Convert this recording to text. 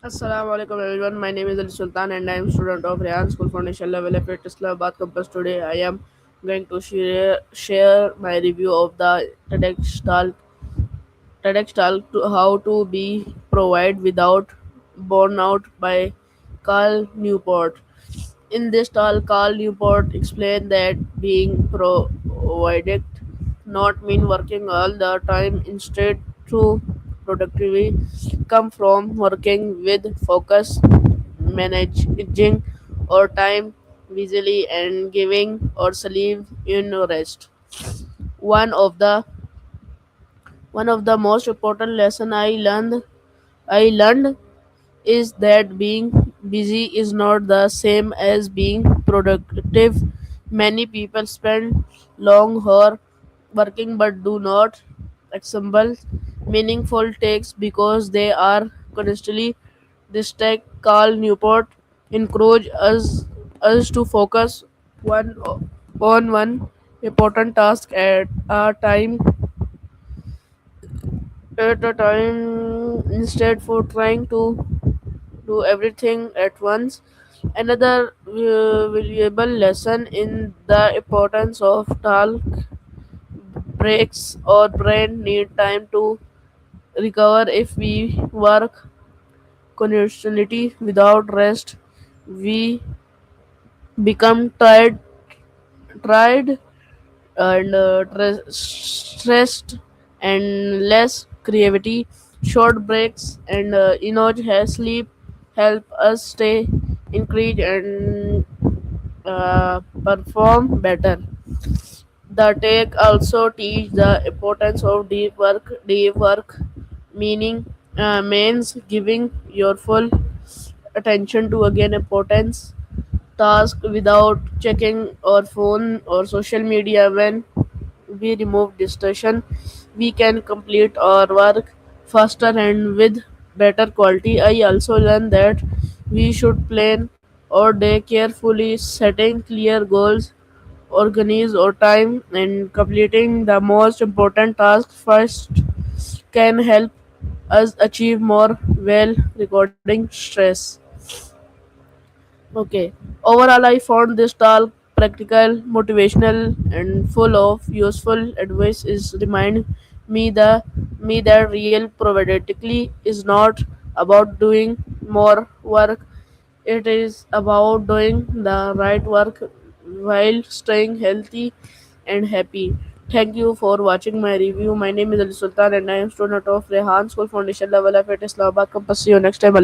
Assalamu alaikum everyone. My name is Ali Sultan and I am student of Rayan School Foundation Level F at Islamabad campus. Today I am going to share my review of the TEDx talk to how to be provide without burnout by Carl Newport. In this talk, Carl Newport explained that being provided not mean working all the time. Instead, true productivity come from working with focus, managing or time visually, and giving or sleep in rest. One of the one of the most important lesson I learned is that being busy is not the same as being productive. Many people spend long hours working but do not assemble meaningful tasks because they are constantly distracted. Carl Newport encouraged us to focus one on one important task at a time instead for trying to do everything at once. Another valuable lesson in the importance of talk breaks. Our brain need time to recover. If we work continuously without rest, we become tired and stressed and less creativity. Short breaks and enough sleep help us stay increased and perform better. The take also teach the importance of deep work. Deep work meaning means giving your full attention to again importance task without checking our phone or social media. When we remove distraction, we can complete our work faster and with better quality. I also learned that we should plan our day carefully, setting clear goals, organize our time, and completing the most important task first can help us achieve more well recording stress. Okay. Overall, I found this talk practical, motivational, and full of useful advice. Is remind me that real productivity is not about doing more work. It is about doing the right work while staying healthy and happy. Thank you for watching my review. My name is Ali Sultan and I am student of Rehan School Foundation Level of at Islamabad campus. See you next time.